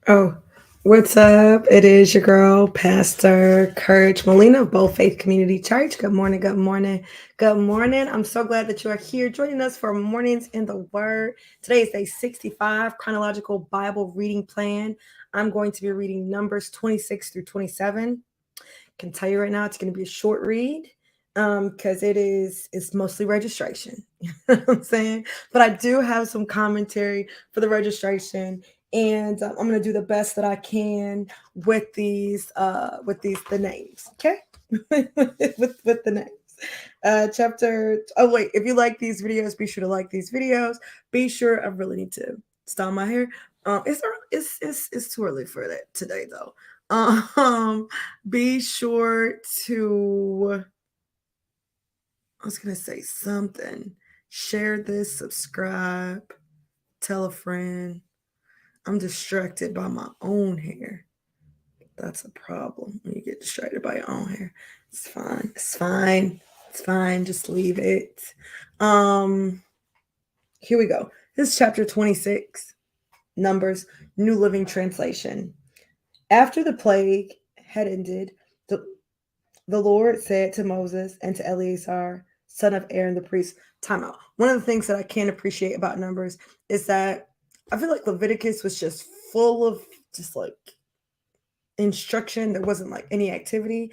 Oh, what's up? It is your girl, Pastor Courage Molina of Both Faith Community Church. Good morning, good morning, good morning. I'm so glad that you are here joining us for Mornings in the Word. Today is day 65, Chronological Bible Reading Plan. I'm going to be reading Numbers 26 through 27. Can tell you right now, it's going to be a short read because it's mostly registration. You know what I'm saying? But I do have some commentary for the registration, and I'm going to do the best that I can with the names. Okay, with the names. Chapter. Oh wait, if you like these videos, be sure to like these videos. Be sure. I really need to style my hair. It's too early for that today though. Be sure to, I was gonna say something. Share this, subscribe, tell a friend. I'm distracted by my own hair. That's a problem when you get distracted by your own hair. It's fine. It's fine. It's fine. Just leave it. Um, Here we go. This is chapter 26, Numbers, New Living Translation. After the plague had ended, the The Lord said to Moses and to Eleazar, son of Aaron the priest, time out. One of the things that I can't appreciate about Numbers is that I feel like Leviticus was just full of just like instruction. There wasn't like any activity.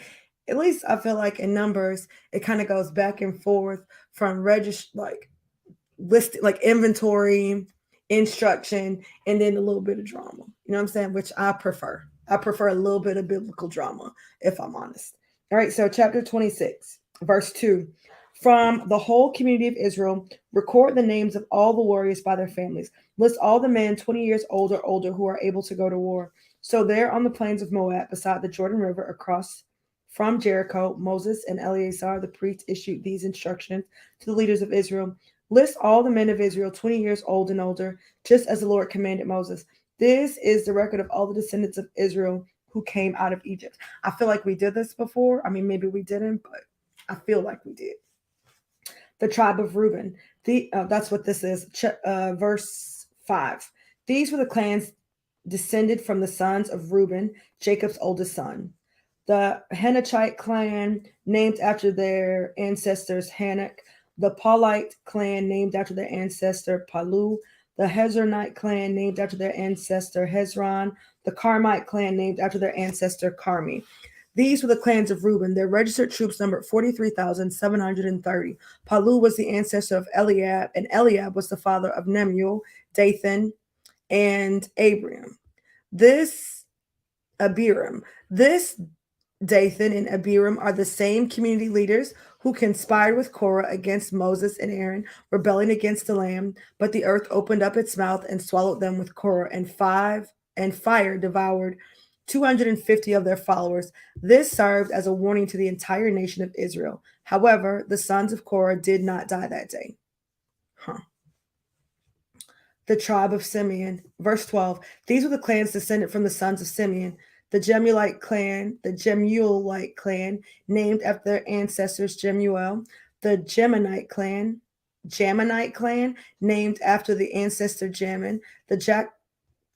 At least I feel like in Numbers, it kind of goes back and forth from like list like inventory, instruction, and then a little bit of drama. You know what I'm saying? Which I prefer. I prefer a little bit of biblical drama, if I'm honest. All right, so chapter 26, verse 2. From the whole community of Israel, record the names of all the warriors by their families. List all the men 20 years old or older who are able to go to war. So there on the plains of Moab, beside the Jordan River, across from Jericho, Moses and Eleazar the priest issued these instructions to the leaders of Israel. List all the men of Israel 20 years old and older, just as the Lord commanded Moses. This is the record of all the descendants of Israel who came out of Egypt. I feel like we did this before. I mean, maybe we didn't, but I feel like we did. The tribe of Reuben. That's what this is. Verse 5. These were the clans descended from the sons of Reuben, Jacob's oldest son. The Hanachite clan, named after their ancestors Hanach. The Paulite clan, named after their ancestor Palu. The Hezronite clan, named after their ancestor Hezron. The Carmite clan, named after their ancestor Carmi. These were the clans of Reuben. Their registered troops numbered 43,730. Palu was the ancestor of Eliab, and Eliab was the father of Nemuel, Dathan, and Abiram. This Abiram. This Dathan and Abiram are the same community leaders who conspired with Korah against Moses and Aaron, rebelling against the Lamb. But the earth opened up its mouth and swallowed them with Korah, and fire devoured 250 of their followers. This served as a warning to the entire nation of Israel. However, the sons of Korah did not die that day. Huh. The tribe of Simeon. Verse 12. These were the clans descended from the sons of Simeon. The Jemuelite clan, named after their ancestors Jemuel. The Jaminite clan, named after the ancestor Jamin. The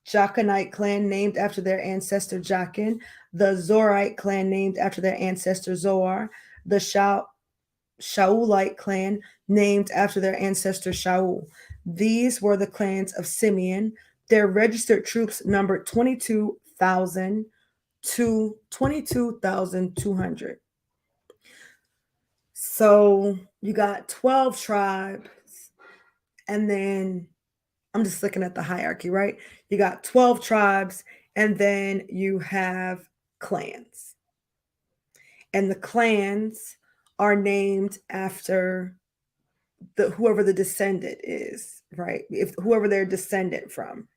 Jachinite clan, named after their ancestor Jachin. The Zorite clan, named after their ancestor Zoar. The Shaulite clan, named after their ancestor Shaul. These were the clans of Simeon. Their registered troops numbered 22,000 to 22,200. So you got 12 tribes, and then I'm just looking at the hierarchy, right? You got 12 tribes, and then you have clans. And the clans are named after whoever the descendant is, right? If whoever they're descendant from.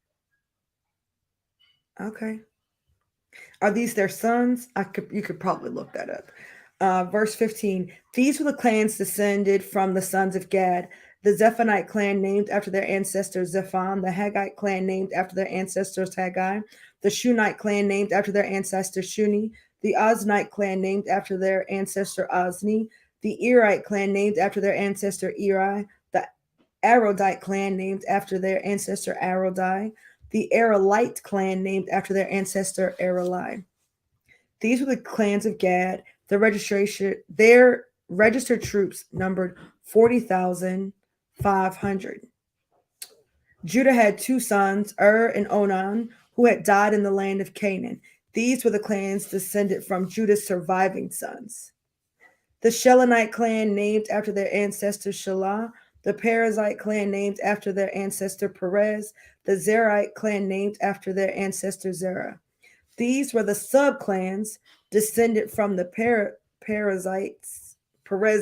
Okay. Are these their sons? You could probably look that up. Verse 15. These were the clans descended from the sons of Gad. The Zephonite clan named after their ancestor Zephon. The Haggite clan named after their ancestors Haggai. The Shunite clan named after their ancestor Shuni. The Oznite clan named after their ancestor Ozni. The Erite clan named after their ancestor Eri. The Arodite clan named after their ancestor Arodai. The Aralite clan, named after their ancestor Arali. These were the clans of Gad. Their registered troops numbered 40,500. Judah had two sons, and Onan, who had died in the land of Canaan. These were the clans descended from Judah's surviving sons. The Shelonite clan, named after their ancestor Shelah. The Perizzite clan, named after their ancestor Perez. The Zerite clan, named after their ancestor Zerah. These were the subclans descended from the Perizzites. Wow.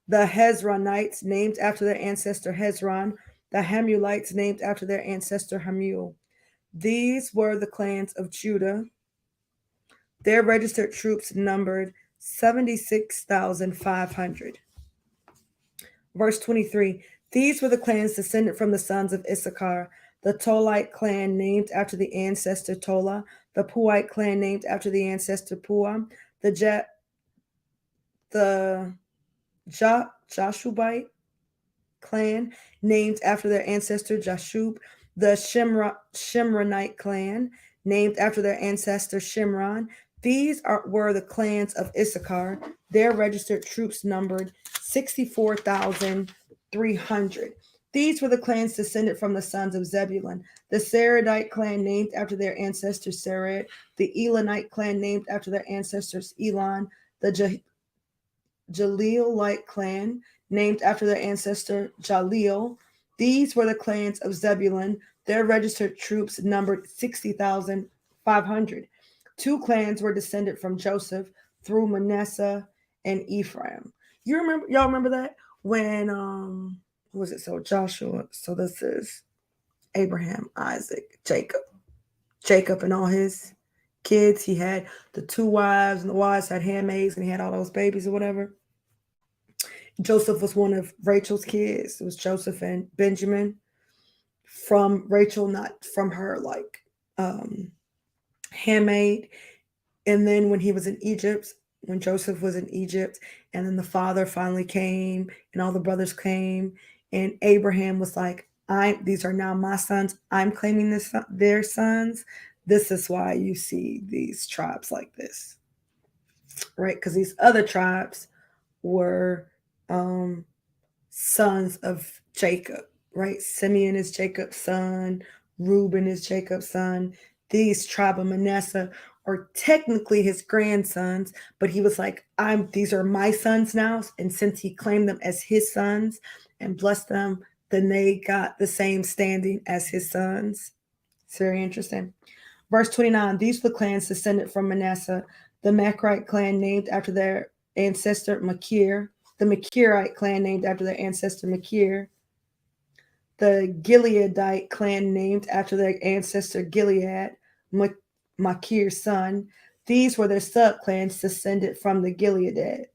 The Hezronites, named after their ancestor Hezron. The Hamulites, named after their ancestor Hamul. These were the clans of Judah. Their registered troops numbered 76,500. Verse 23. These were the clans descended from the sons of Issachar. The Tolite clan, named after the ancestor Tola. The Puite clan, named after the ancestor Pua. The Jashubite clan, named after their ancestor Jashub. The Shimronite clan, named after their ancestor Shimron. These were the clans of Issachar. Their registered troops numbered 64,300. These were the clans descended from the sons of Zebulun. The Seredite clan, named after their ancestor Sered. The Elonite clan, named after their ancestors Elon. The Jalilite clan, named after their ancestor Jalil. These were the clans of Zebulun. Their registered troops numbered 60,500. Two clans were descended from Joseph through Manasseh and Ephraim. Y'all remember that? When who was it? So Joshua. So this is Abraham, Isaac, Jacob and all his kids. He had the two wives, and the wives had handmaids, and he had all those babies or whatever. Joseph was one of Rachel's kids. It was Joseph and Benjamin from Rachel, not from her like handmaid. And then when he was in Egypt, when Joseph was in Egypt, and then the father finally came, and all the brothers came, and Abraham was like, these are now my sons. I'm claiming their sons. This is why you see these tribes like this, right? Because these other tribes were sons of Jacob, right? Simeon is Jacob's son. Reuben is Jacob's son. These tribe of Manasseh are technically his grandsons, but he was like, these are my sons now. And since he claimed them as his sons and blessed them, then they got the same standing as his sons. It's very interesting. Verse 29, these were the clans descended from Manasseh. The Machirite clan, named after their ancestor Machir. The Machirite clan, named after their ancestor Machir. The Gileadite clan, named after their ancestor Gilead, Machir's son. These were their subclans descended from the Gileadites.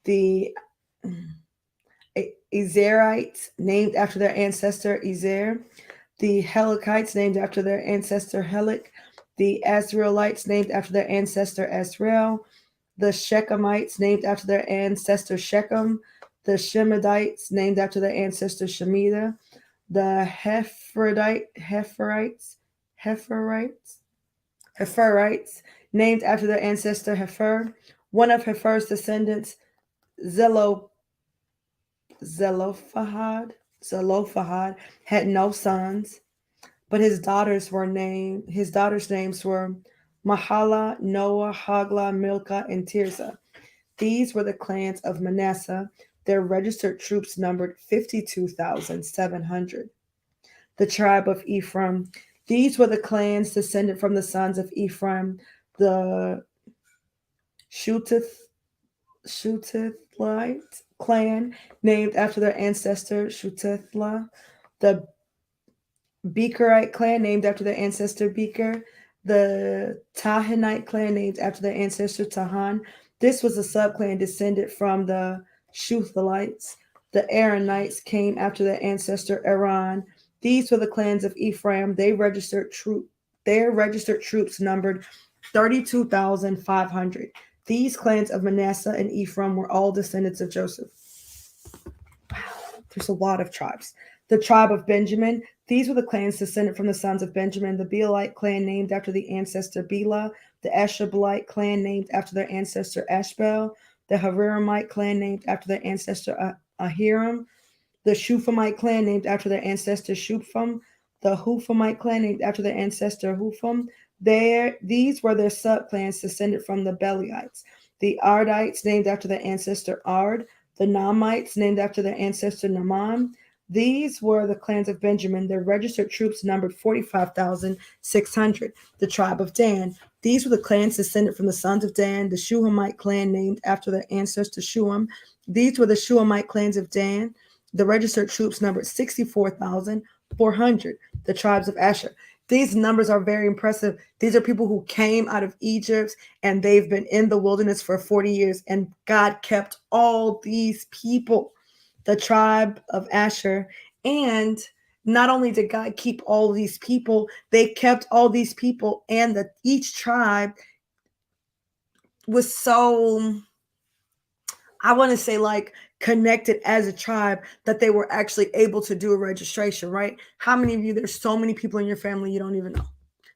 The Ezerites, named after their ancestor Ezer. The Helikites, named after their ancestor Helik. The Azraelites, named after their ancestor Azrael. The Shechemites, named after their ancestor Shechem. The Shemedites, named after their ancestor Shemida. The Heferites, named after their ancestor Hefer. One of Hefer's descendants, Zelophehad, had no sons, but his daughters' names were Mahala, Noah, Hagla, Milcah, and Tirzah. These were the clans of Manasseh. Their registered troops numbered 52,700. The tribe of Ephraim. These were the clans descended from the sons of Ephraim. The Shuthite clan, named after their ancestor Shuthithla. The Becherite clan, named after their ancestor Becher. The Tahanite clan, named after their ancestor Tahan. This was a subclan descended from the Shuthalites. The Aaronites came after their ancestor Aaron. These were the clans of Ephraim. Their registered troops numbered 32,500. These clans of Manasseh and Ephraim were all descendants of Joseph. Wow. There's a lot of tribes. The tribe of Benjamin. These were the clans descended from the sons of Benjamin. The Bealite clan named after the ancestor Bela. The Ashabelite clan named after their ancestor Ashbel. The Haririte clan named after their ancestor Ahiram. The Shuphamite clan named after their ancestor Shupham. The Huphamite clan named after their ancestor Hupham. These were their subclans descended from the Beliites. The Ardites named after their ancestor Ard. The Namites named after their ancestor Naaman. These were the clans of Benjamin. Their registered troops numbered 45,600. The tribe of Dan. These were the clans descended from the sons of Dan. The Shuhamite clan named after their ancestor Shuham. These were the Shuhamite clans of Dan. The registered troops numbered 64,400. The tribes of Asher. These numbers are very impressive. These are people who came out of Egypt and they've been in the wilderness for 40 years, and God kept all these people. The tribe of Asher. And not only did God keep all these people, they kept all these people, and each tribe was so, I want to say, like, connected as a tribe that they were actually able to do a registration, right? How many of you, there's so many people in your family you don't even know?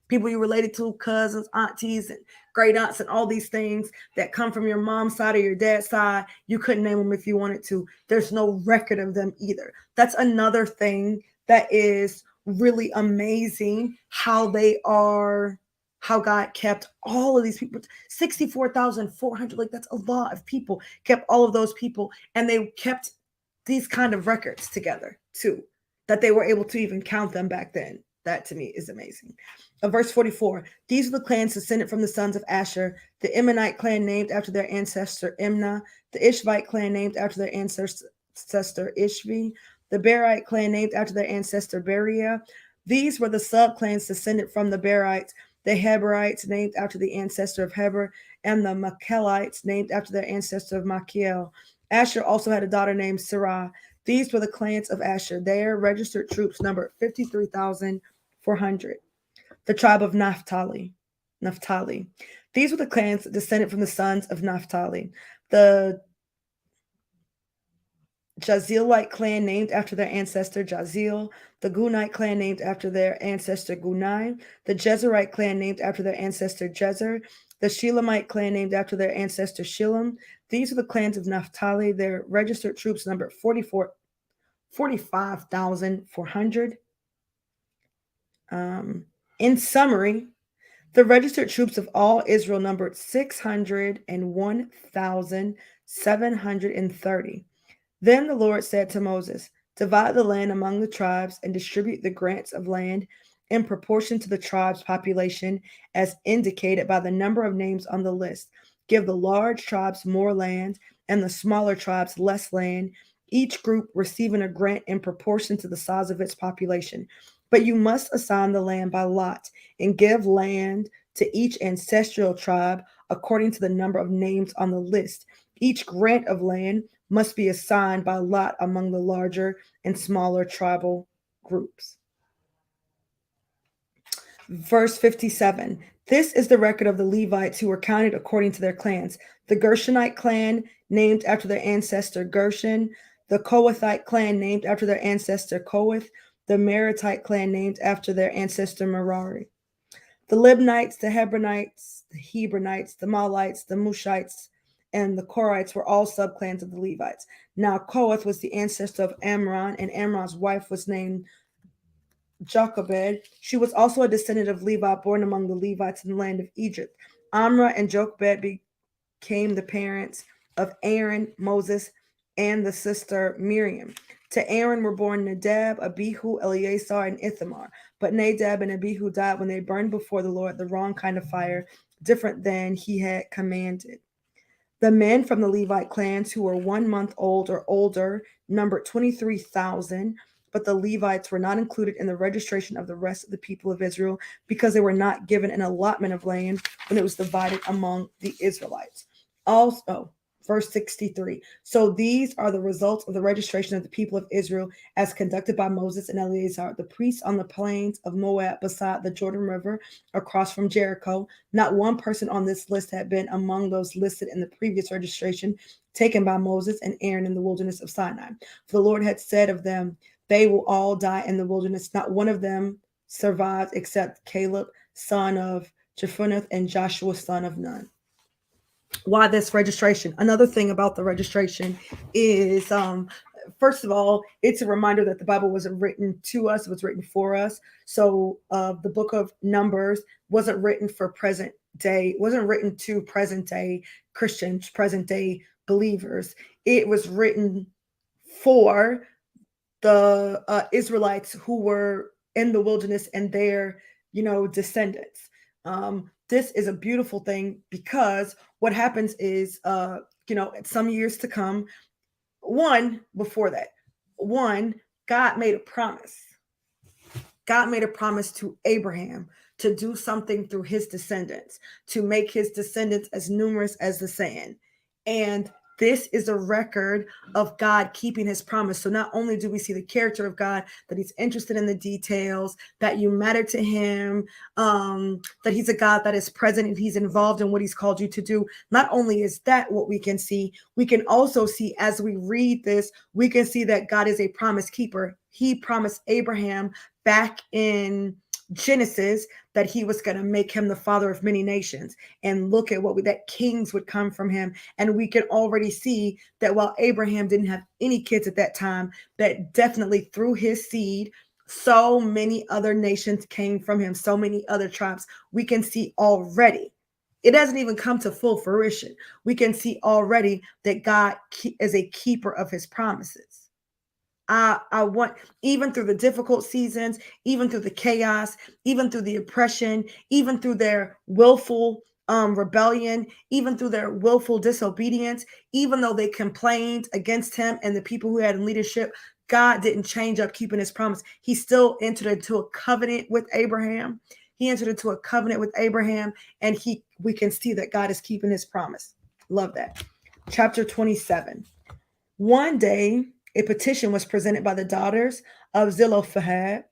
People you related to, cousins, aunties, and great aunts, and all these things that come from your mom's side or your dad's side. You couldn't name them if you wanted to. There's no record of them either. That's another thing that is really amazing, how God kept all of these people. 64,400, like, that's a lot of people. Kept all of those people, and they kept these kind of records together too, that they were able to even count them back then. That to me is amazing. Verse 44, these are the clans descended from the sons of Asher. The Imnite clan named after their ancestor Imnah. The Ishvite clan named after their ancestor Ishvi. The Berite clan named after their ancestor Beriah. These were the subclans descended from the Berites. The Heberites named after the ancestor of Heber, and the Machelites named after their ancestor of Machiel. Asher also had a daughter named Sarah. These were the clans of Asher. Their registered troops numbered 53,400. The tribe of Naphtali. These were the clans descended from the sons of Naphtali. The Jazilite clan named after their ancestor Jazil. The Gunite clan named after their ancestor Gunai. The Jezerite clan named after their ancestor Jezer. The Shelamite clan named after their ancestor Shillam. These are the clans of Naphtali. Their registered troops numbered 45,400. In summary, the registered troops of all Israel numbered 601,730. Then the Lord said to Moses, divide the land among the tribes and distribute the grants of land in proportion to the tribe's population as indicated by the number of names on the list. Give the large tribes more land and the smaller tribes less land, each group receiving a grant in proportion to the size of its population. But you must assign the land by lot and give land to each ancestral tribe according to the number of names on the list. Each grant of land must be assigned by lot among the larger and smaller tribal groups. Verse 57. This is the record of the Levites who were counted according to their clans. The Gershonite clan named after their ancestor Gershon. The Kohathite clan named after their ancestor Kohath. The Meritite clan named after their ancestor Merari. The Libnites, the Hebronites, the Hebronites, the Malites, the Mushites, and the Korites were all subclans of the Levites. Now Kohath was the ancestor of Amram, and Amram's wife was named Jochebed. She was also a descendant of Levi, born among the Levites in the land of Egypt. Amram and Jochebed became the parents of Aaron, Moses, and the sister Miriam. To Aaron were born Nadab, Abihu, Eleazar, and Ithamar. But Nadab and Abihu died when they burned before the Lord the wrong kind of fire, different than he had commanded. The men from the Levite clans who were 1 month old or older numbered 23,000, but the Levites were not included in the registration of the rest of the people of Israel because they were not given an allotment of land when it was divided among the Israelites. Also, Verse 63. So these are the results of the registration of the people of Israel as conducted by Moses and Eleazar, the priests on the plains of Moab beside the Jordan River across from Jericho. Not one person on this list had been among those listed in the previous registration taken by Moses and Aaron in the wilderness of Sinai. For the Lord had said of them, they will all die in the wilderness. Not one of them survived except Caleb, son of Jephunneh, and Joshua, son of Nun. Why this registration? Another thing about the registration is, first of all, it's a reminder that the Bible wasn't written to us, it was written for us. So the book of Numbers wasn't written for present day, wasn't written to present day Christians, present day believers. It was written for the Israelites who were in the wilderness and their, descendants. This is a beautiful thing because what happens is, some years to come, before that, God made a promise. God made a promise to Abraham to do something through his descendants, to make his descendants as numerous as the sand. And this is a record of God keeping his promise. So not only do we see the character of God, that he's interested in the details, that you matter to him, that he's a God that is present and he's involved in what he's called you to do. Not only is that what we can see, we can also see as we read this, we can see that God is a promise keeper. He promised Abraham back in Genesis that he was going to make him the father of many nations, and look at that kings would come from him. And we can already see that while Abraham didn't have any kids at that time, that definitely through his seed so many other nations came from him, so many other tribes. We can see already, it hasn't even come to full fruition. We can see already that God is a keeper of his promises. I want, even through the difficult seasons, even through the chaos, even through the oppression, even through their willful rebellion, even through their willful disobedience, even though they complained against him and the people who had in leadership, God didn't change up keeping his promise. He still entered into a covenant with Abraham. He entered into a covenant with Abraham, and we can see that God is keeping his promise. Love that. Chapter 27. One day, a petition was presented by the daughters of Zelophehad,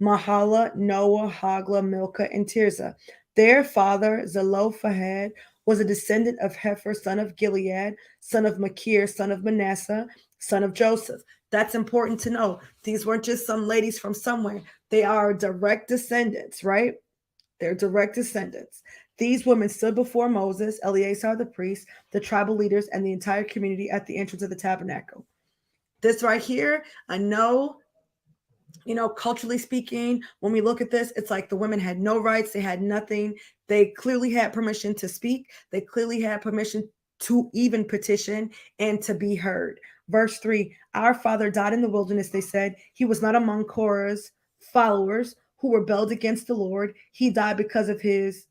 Mahlah, Noah, Hoglah, Milcah, and Tirzah. Their father, Zelophehad, was a descendant of Hefer, son of Gilead, son of Machir, son of Manasseh, son of Joseph. That's important to know. These weren't just some ladies from somewhere. They are direct descendants, right? They're direct descendants. These women stood before Moses, Eleazar the priest, the tribal leaders, and the entire community at the entrance of the tabernacle. This right here, I know, culturally speaking, when we look at this, it's like the women had no rights. They had nothing. They clearly had permission to speak. They clearly had permission to even petition and to be heard. Verse 3, our father died in the wilderness, they said. He was not among Korah's followers who rebelled against the Lord. He died because of his,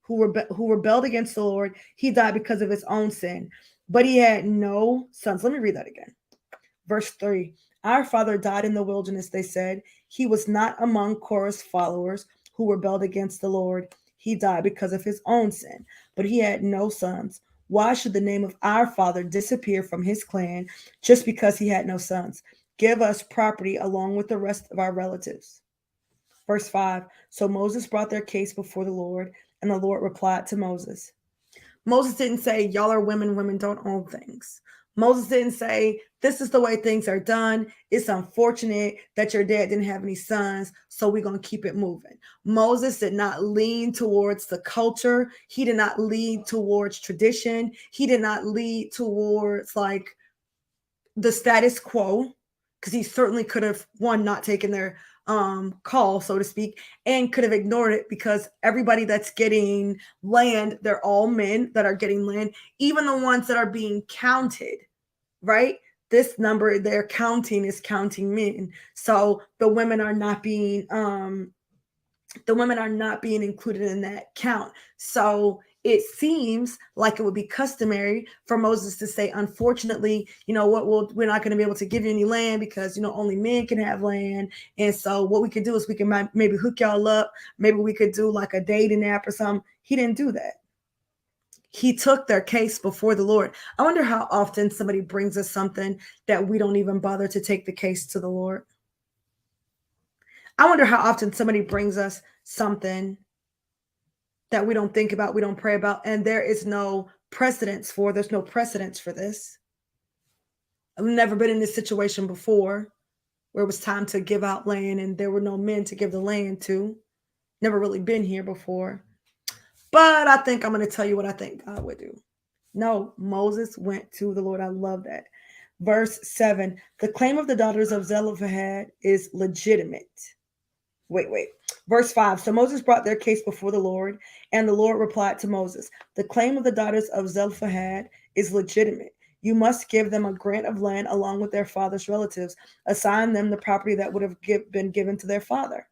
who rebelled against the Lord. He died because of his own sin. But he had no sons. Let me read that again. Verse 3, our father died in the wilderness, they said. He was not among Korah's followers who rebelled against the Lord. He died because of his own sin, but he had no sons. Why should the name of our father disappear from his clan just because he had no sons? Give us property along with the rest of our relatives. Verse 5, so Moses brought their case before the Lord, and the Lord replied to Moses. Moses didn't say, y'all are women, women don't own things. Moses didn't say, this is the way things are done. It's unfortunate that your dad didn't have any sons, so we're going to keep it moving. Moses did not lean towards the culture. He did not lead towards tradition. He did not lead towards like the status quo, because he certainly could have, not taken their call, so to speak, and could have ignored it, because everybody that's getting land, they're all men that are getting land, even the ones that are being counted, right? This number they're counting is counting men. So the women are not being included in that count. So it seems like it would be customary for Moses to say, unfortunately, we're not going to be able to give you any land because, only men can have land. And so what we could do is we can maybe hook y'all up. Maybe we could do like a dating app or something. He didn't do that. He took their case before the Lord. I wonder how often somebody brings us something that we don't even bother to take the case to the Lord. I wonder how often somebody brings us something that we don't think about, we don't pray about, and there's no precedence for this. I've never been in this situation before where it was time to give out land and there were no men to give the land to. Never really been here before. But I think I'm going to tell you what I think God would do. No, Moses went to the Lord. I love that. Verse 7, the claim of the daughters of Zelophehad is legitimate. Wait. Verse 5, so Moses brought their case before the Lord, and the Lord replied to Moses, the claim of the daughters of Zelophehad is legitimate. You must give them a grant of land along with their father's relatives. Assign them the property that would have been given to their father.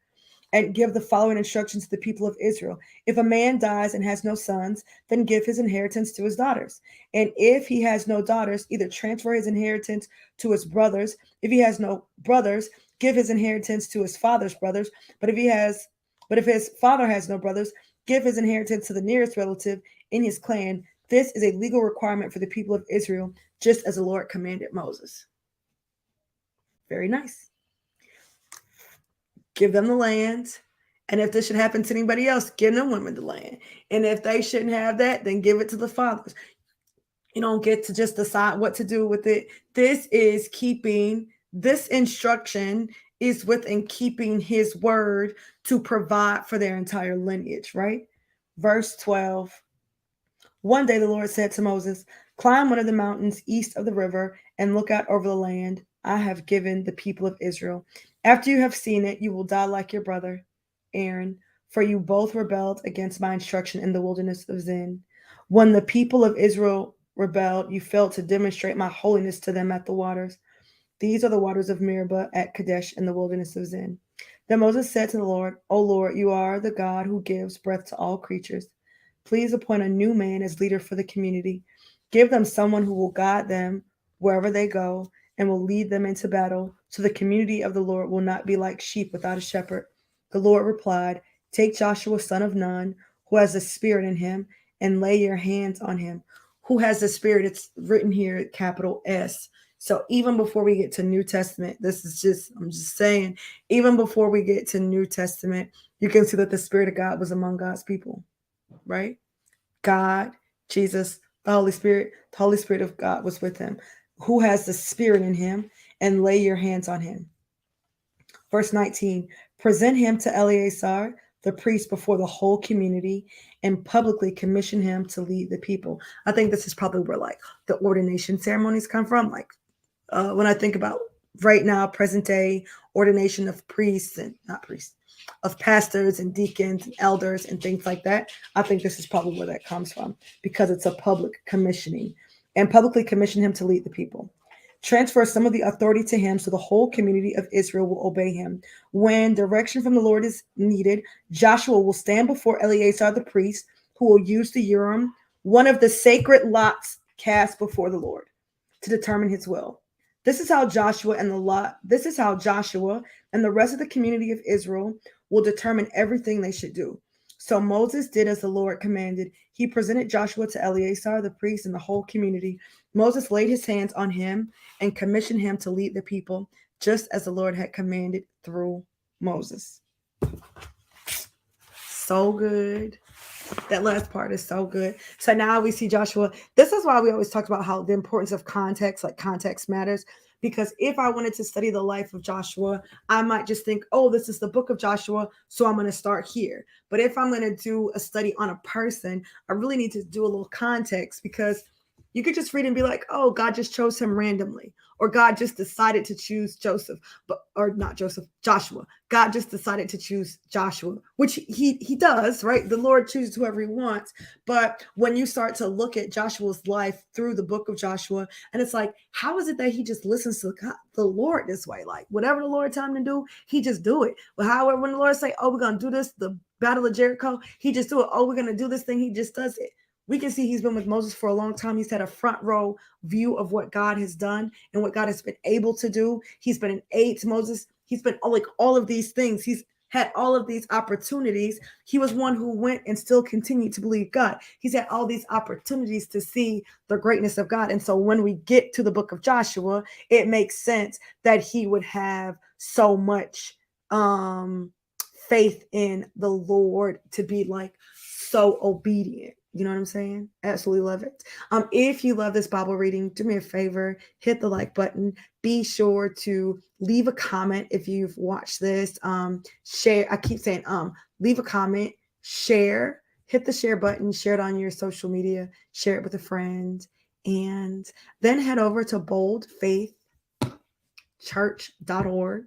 And give the following instructions to the people of Israel. If a man dies and has no sons, then give his inheritance to his daughters. And if he has no daughters, either transfer his inheritance to his brothers. If he has no brothers, give his inheritance to his father's brothers. But if his father has no brothers, give his inheritance to the nearest relative in his clan. This is a legal requirement for the people of Israel, just as the Lord commanded Moses. Very nice. Give them the land. And if this should happen to anybody else, give them women the land. And if they shouldn't have that, then give it to the fathers. You don't get to just decide what to do with it. This instruction is within keeping his word to provide for their entire lineage, right? Verse 12. One day the Lord said to Moses, climb one of the mountains east of the river and look out over the land I have given the people of Israel. After you have seen it, you will die like your brother, Aaron, for you both rebelled against my instruction in the wilderness of Zin. When the people of Israel rebelled, you failed to demonstrate my holiness to them at the waters. These are the waters of Meribah at Kadesh in the wilderness of Zin. Then Moses said to the Lord, O Lord, you are the God who gives breath to all creatures. Please appoint a new man as leader for the community. Give them someone who will guide them wherever they go and will lead them into battle, so the community of the Lord will not be like sheep without a shepherd. The Lord replied, take Joshua, son of Nun, who has the Spirit in him, and lay your hands on him. Who has the Spirit? It's written here, capital S. So even before we get to New Testament, I'm just saying, even before we get to New Testament, you can see that the Spirit of God was among God's people, right? God, Jesus, the Holy Spirit of God was with him. Who has the Spirit in him, and lay your hands on him. Verse 19, present him to Eleazar, the priest, before the whole community, and publicly commission him to lead the people. I think this is probably where like the ordination ceremonies come from. Like when I think about right now, present day ordination of priests and not priests, of pastors and deacons and elders and things like that. I think this is probably where that comes from, because it's a public commissioning, and publicly commission him to lead the people. Transfer some of the authority to him so the whole community of Israel will obey him. When direction from the Lord is needed, Joshua will stand before Eleazar the priest, who will use the Urim, one of the sacred lots cast before the Lord, to determine his will. This is how Joshua and the rest of the community of Israel will determine everything they should do. So Moses did as the Lord commanded. He presented Joshua to Eleazar the priest and the whole community. Moses laid his hands on him and commissioned him to lead the people, just as the Lord had commanded through Moses. So good. That last part is so good. So now we see Joshua. This is why we always talk about how the importance of context, like context matters. Because if I wanted to study the life of Joshua, I might just think, oh, this is the book of Joshua, so I'm going to start here. But if I'm going to do a study on a person, I really need to do a little context, because you could just read and be like, oh, God just chose him randomly, or God just decided to choose Joshua. God just decided to choose Joshua, which he does, right? The Lord chooses whoever he wants. But when you start to look at Joshua's life through the book of Joshua, and it's like, how is it that he just listens to God, the Lord this way? Like whatever the Lord tells him to do, he just do it. But however, when the Lord say, oh, we're going to do this, the Battle of Jericho, he just do it. Oh, we're going to do this thing, he just does it. We can see he's been with Moses for a long time. He's had a front row view of what God has done and what God has been able to do. He's been an aid to Moses. He's been like all of these things. He's had all of these opportunities. He was one who went and still continued to believe God. He's had all these opportunities to see the greatness of God. And so when we get to the book of Joshua, it makes sense that he would have so much faith in the Lord to be like so obedient. You know what I'm saying? Absolutely love it. If you love this Bible reading, do me a favor, hit the like button. Be sure to leave a comment if you've watched this. Share. I keep saying leave a comment, share, hit the share button, share it on your social media, share it with a friend, and then head over to boldfaithchurch.org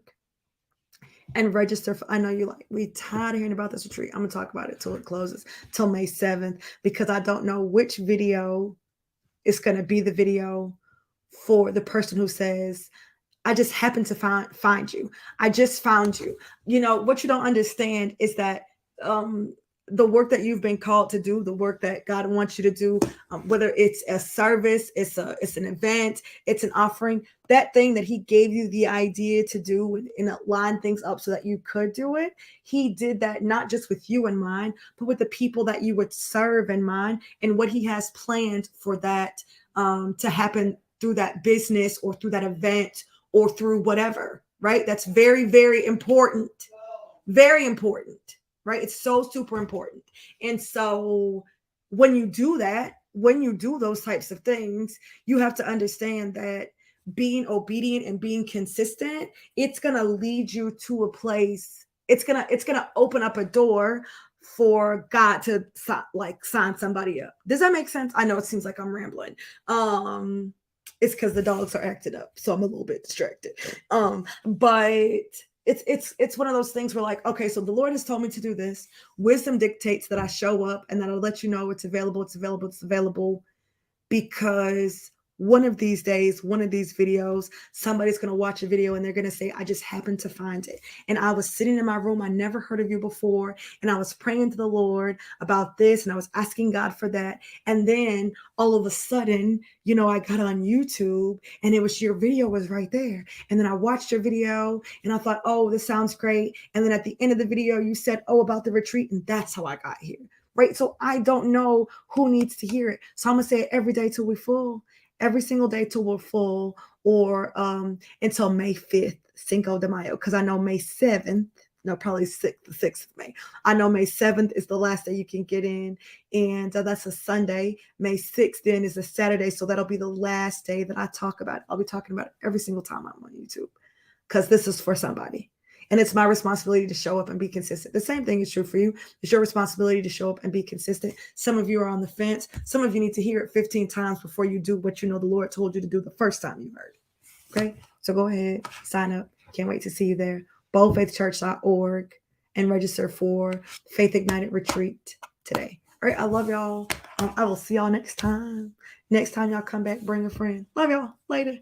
and register for, I know you like, we tired of hearing about this retreat. I'm gonna talk about it till it closes, till May 7th, because I don't know which video is gonna be the video for the person who says, I just happened to find you. I just found you. You know, what you don't understand is that the work that you've been called to do, the work that God wants you to do, whether it's a service, it's an event, it's an offering, that thing that he gave you the idea to do and line things up so that you could do it. He did that not just with you in mind, but with the people that you would serve in mind, and what he has planned for that to happen through that business or through that event or through whatever, right? That's very, very important. Very important, right? It's so super important. And so when you do that, when you do those types of things, you have to understand that being obedient and being consistent, it's going to lead you to a place. It's going to open up a door for God to like sign somebody up. Does that make sense? I know it seems like I'm rambling. It's because the dogs are acted up, so I'm a little bit distracted. But it's one of those things where like, okay, so the Lord has told me to do this. Wisdom dictates that I show up and that I'll let you know it's available, because one of these days, one of these videos, somebody's going to watch a video and they're going to say, I just happened to find it. And I was sitting in my room. I never heard of you before. And I was praying to the Lord about this. And I was asking God for that. And then all of a sudden, you know, I got on YouTube and it was your video was right there. And then I watched your video and I thought, oh, this sounds great. And then at the end of the video, you said, oh, about the retreat. And that's how I got here. Right. So I don't know who needs to hear it. So I'm going to say it every day till we're full, every single day till we're full, or until May 5th, Cinco de Mayo, because I know May 7th, no, probably the 6th of May. I know May 7th is the last day you can get in, and that's a Sunday. May 6th then is a Saturday, so that'll be the last day that I talk about it. I'll be talking about it every single time I'm on YouTube, because this is for somebody. And it's my responsibility to show up and be consistent. The same thing is true for you. It's your responsibility to show up and be consistent. Some of you are on the fence. Some of you need to hear it 15 times before you do what you know the Lord told you to do the first time you heard. Okay? So go ahead, sign up. Can't wait to see you there. boldfaithchurch.org and register for Faith Ignited Retreat today. All right, I love y'all. I will see y'all next time. Next time y'all come back, bring a friend. Love y'all. Later.